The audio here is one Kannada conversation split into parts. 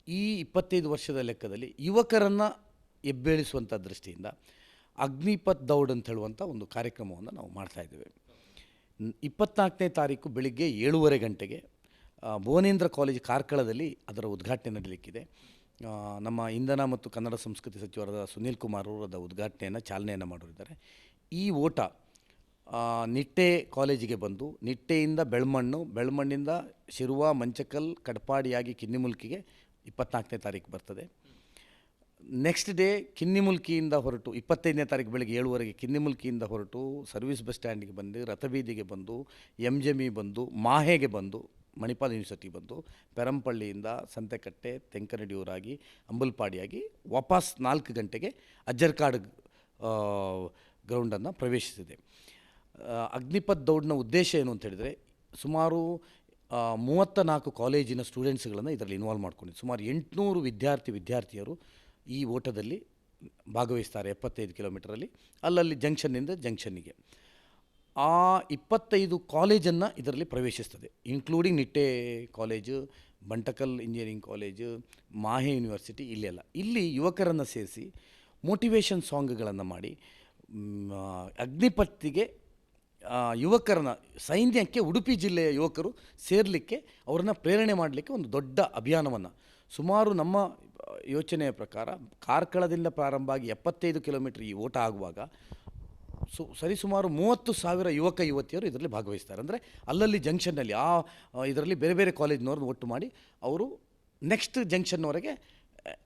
ಈ 25 ವರ್ಷದ ಲೆಕ್ಕದಲ್ಲಿ ಯುವಕರನ್ನು ಎಬ್ಬೇಳಿಸುವಂಥ ದೃಷ್ಟಿಯಿಂದ ಅಗ್ನಿಪಥ್ ದೌಡ್ ಅಂತ ಹೇಳುವಂಥ ಒಂದು ಕಾರ್ಯಕ್ರಮವನ್ನು ನಾವು ಮಾಡ್ತಾಯಿದ್ದೇವೆ. 24ನೇ ತಾರೀಕು ಬೆಳಿಗ್ಗೆ 7:30 ಗಂಟೆಗೆ ಭುವನೇಂದ್ರ ಕಾಲೇಜ್ ಕಾರ್ಕಳದಲ್ಲಿ ಅದರ ಉದ್ಘಾಟನೆ ನಡೀಲಿಕ್ಕಿದೆ. ನಮ್ಮ ಇಂಧನ ಮತ್ತು ಕನ್ನಡ ಸಂಸ್ಕೃತಿ ಸಚಿವರಾದ ಸುನೀಲ್ ಕುಮಾರ್ ಅವರು ಅದರ ಉದ್ಘಾಟನೆಯನ್ನು ಚಾಲನೆಯನ್ನು ಮಾಡಿದ್ದಾರೆ. ಈ ಓಟ ನಿಟ್ಟೆ ಕಾಲೇಜಿಗೆ ಬಂದು ನಿಟ್ಟೆಯಿಂದ ಬೆಳ್ಮಣ್ಣಿಂದ ಶಿರುವ, ಮಂಚಕಲ್, ಕಡಪಾಡಿಯಾಗಿ ಕಿನ್ನಿಮುಲ್ಕಿಗೆ 24ನೇ ತಾರೀಕು ಬರ್ತದೆ. ನೆಕ್ಸ್ಟ್ ಡೇ ಕಿನ್ನಿಮುಲ್ಕಿಯಿಂದ ಹೊರಟು 25ನೇ ತಾರೀಕು ಬೆಳಗ್ಗೆ 7:30ಗೆ ಕಿನ್ನಿಮುಲ್ಕಿಯಿಂದ ಹೊರಟು ಸರ್ವಿಸ್ ಬಸ್ ಸ್ಟ್ಯಾಂಡಿಗೆ ಬಂದು, ರಥಬೀದಿಗೆ ಬಂದು, MJME ಬಂದು, ಮಾಹೆಗೆ ಬಂದು, ಮಣಿಪಾಲ್ ಯೂನಿವರ್ಸಿಟಿ ಬಂದು, ಪೆರಂಪಳ್ಳಿಯಿಂದ ಸಂತೆಕಟ್ಟೆ, ತೆಂಕನಡಿಯೂರಾಗಿ, ಅಂಬಲ್ಪಾಡಿಯಾಗಿ ವಾಪಸ್ 4 ಗಂಟೆಗೆ ಅಜ್ಜರ್ಕಾಡ್ ಗ್ರೌಂಡನ್ನು ಪ್ರವೇಶಿಸಿದೆ. ಅಗ್ನಿಪಥ್ ದೌಡ್ನ ಉದ್ದೇಶ ಏನು ಅಂತ ಹೇಳಿದರೆ, ಸುಮಾರು 34 ಕಾಲೇಜಿನ ಸ್ಟೂಡೆಂಟ್ಸ್ಗಳನ್ನು ಇದರಲ್ಲಿ ಇನ್ವಾಲ್ವ್ ಮಾಡ್ಕೊಂಡಿದ್ದು ಸುಮಾರು 800 ವಿದ್ಯಾರ್ಥಿಯರು ಈ ಓಟದಲ್ಲಿ ಭಾಗವಹಿಸ್ತಾರೆ. 75 ಕಿಲೋಮೀಟರಲ್ಲಿ ಅಲ್ಲಲ್ಲಿ ಜಂಕ್ಷನ್ನಿಂದ ಜಂಕ್ಷನ್ನಿಗೆ ಆ 25 ಕಾಲೇಜನ್ನು ಇದರಲ್ಲಿ ಪ್ರವೇಶಿಸ್ತದೆ, including Nitte college, Bantakal engineering college, MAHE university. ಇಲ್ಲಿ ಯುವಕರನ್ನು ಸೇರಿಸಿ ಮೋಟಿವೇಶನ್ ಸಾಂಗ್ಗಳನ್ನು ಮಾಡಿ ಅಗ್ನಿಪಥಿಗೆ ಯುವಕರನ್ನ ಸೈನ್ಯಕ್ಕೆ ಉಡುಪಿ ಜಿಲ್ಲೆಯ ಯುವಕರು ಸೇರಲಿಕ್ಕೆ ಅವರನ್ನು ಪ್ರೇರಣೆ ಮಾಡಲಿಕ್ಕೆ ಒಂದು ದೊಡ್ಡ ಅಭಿಯಾನವನ್ನು ಸುಮಾರು ನಮ್ಮ ಯೋಚನೆಯ ಪ್ರಕಾರ ಕಾರ್ಕಳದಿಂದ ಪ್ರಾರಂಭ ಆಗಿ 75 ಕಿಲೋಮೀಟರ್ ಈ ಓಟ ಆಗುವಾಗ ಸರಿಸುಮಾರು 30,000 ಯುವಕ ಯುವತಿಯರು ಇದರಲ್ಲಿ ಭಾಗವಹಿಸ್ತಾರೆ. ಅಂದರೆ ಅಲ್ಲಲ್ಲಿ ಜಂಕ್ಷನ್ನಲ್ಲಿ ಇದರಲ್ಲಿ ಬೇರೆ ಬೇರೆ ಕಾಲೇಜಿನವ್ರನ್ನ ಒಟ್ಟು ಮಾಡಿ ಅವರು ನೆಕ್ಸ್ಟ್ ಜಂಕ್ಷನ್ವರೆಗೆ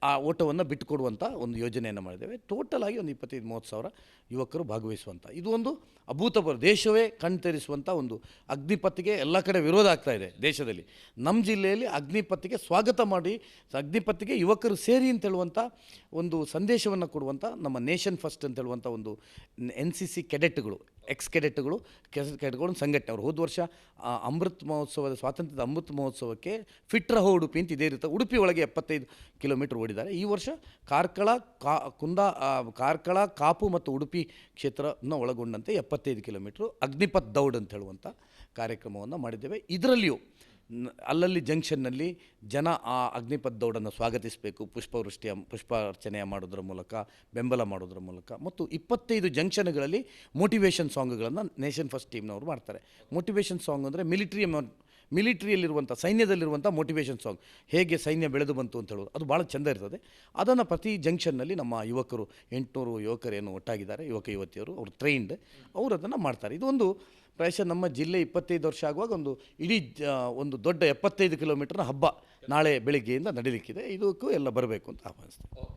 ಆ ಓಟವನ್ನು ಬಿಟ್ಟುಕೊಡುವಂಥ ಒಂದು ಯೋಜನೆಯನ್ನು ಮಾಡಿದ್ದೇವೆ. ಟೋಟಲ್ ಆಗಿ ಒಂದು 25-30,000 ಯುವಕರು ಭಾಗವಹಿಸುವಂಥ ಇದು ಒಂದು ಅಭೂತಪೂರ್ವ, ದೇಶವೇ ಕಣ್ತೆರೆಸುವಂಥ ಒಂದು ಅಗ್ನಿಪಥಿಗೆ ಎಲ್ಲ ಕಡೆ ವಿರೋಧ ಆಗ್ತಾ ಇದೆ ದೇಶದಲ್ಲಿ. ನಮ್ಮ ಜಿಲ್ಲೆಯಲ್ಲಿ ಅಗ್ನಿಪಥಿಗೆ ಸ್ವಾಗತ ಮಾಡಿ ಅಗ್ನಿಪಥಿಗೆ ಯುವಕರು ಸೇರಿ ಅಂತೇಳುವಂಥ ಒಂದು ಸಂದೇಶವನ್ನು ಕೊಡುವಂಥ ನಮ್ಮ ನೇಷನ್ ಫಸ್ಟ್ ಅಂತ ಹೇಳುವಂಥ ಒಂದು NCC ಕೆಡೆಟ್ಗಳು, ಕೆಡೆಟ್ಗಳು ಸಂಘಟನೆ ಅವರು ಹೋದ ವರ್ಷ ಅಮೃತ್ ಮಹೋತ್ಸವದ ಸ್ವಾತಂತ್ರ್ಯದ ಅಮೃತ್ ಮಹೋತ್ಸವಕ್ಕೆ ಫಿಟ್ ರಹೋ ಉಡುಪಿ ಅಂತ ಇದೇ ಇರುತ್ತೆ, ಉಡುಪಿ ಒಳಗೆ 75 ಕಿಲೋಮೀಟರ್ ಓಡಿದ್ದಾರೆ. ಈ ವರ್ಷ ಕಾರ್ಕಳ, ಕಾಪು ಮತ್ತು ಉಡುಪಿ ಕ್ಷೇತ್ರವನ್ನು ಒಳಗೊಂಡಂತೆ 75 ಕಿಲೋಮೀಟ್ರು ಅಗ್ನಿಪಥ್ ದೌಡ್ ಅಂತ ಹೇಳುವಂಥ ಕಾರ್ಯಕ್ರಮವನ್ನು ಮಾಡಿದ್ದೇವೆ. ಇದರಲ್ಲಿಯೂ ಅಲ್ಲಲ್ಲಿ ಜಂಕ್ಷನ್ನಲ್ಲಿ ಜನ ಆ ಅಗ್ನಿಪಥ್ ದೌಡನ್ನು ಸ್ವಾಗತಿಸಬೇಕು, ಪುಷ್ಪಾರ್ಚನೆಯ ಮಾಡೋದ್ರ ಮೂಲಕ, ಬೆಂಬಲ ಮಾಡೋದ್ರ ಮೂಲಕ, ಮತ್ತು 25 ಜಂಕ್ಷನ್ಗಳಲ್ಲಿ ಮೋಟಿವೇಶನ್ ಸಾಂಗ್ಗಳನ್ನು ನೇಷನ್ ಫಸ್ಟ್ ಟೀಮ್ನವರು ಮಾಡ್ತಾರೆ. ಮೋಟಿವೇಶನ್ ಸಾಂಗ್ ಅಂದರೆ ಮಿಲಿಟ್ರಿಯಲ್ಲಿರುವಂಥ ಸೈನ್ಯದಲ್ಲಿರುವಂಥ ಮೋಟಿವೇಶನ್ ಸಾಂಗ್, ಹೇಗೆ ಸೈನ್ಯ ಬೆಳೆದು ಬಂತು ಅಂತ ಹೇಳೋದು, ಅದು ಭಾಳ ಚೆಂದ ಇರ್ತದೆ. ಅದನ್ನು ಪ್ರತಿ ಜಂಕ್ಷನ್ನಲ್ಲಿ ನಮ್ಮ ಯುವಕರು 800 ಯುವಕರೇನು ಒಟ್ಟಾಗಿದ್ದಾರೆ, ಯುವಕ ಯುವತಿಯರು, ಅವರು ಟ್ರೈನ್ಡ್, ಅವರು ಅದನ್ನು ಮಾಡ್ತಾರೆ. ಇದು ಒಂದು ಪ್ರಾಯಶಃ ನಮ್ಮ ಜಿಲ್ಲೆ 25 ವರ್ಷ ಆಗುವಾಗ ಒಂದು ದೊಡ್ಡ 75 ಕಿಲೋಮೀಟರ್ನ ಹಬ್ಬ ನಾಳೆ ಬೆಳಿಗ್ಗೆಯಿಂದ ನಡೀಲಿಕ್ಕಿದೆ. ಇದಕ್ಕೂ ಎಲ್ಲ ಬರಬೇಕು ಅಂತ ಆಹ್ವಾನಿಸ್ತೇನೆ.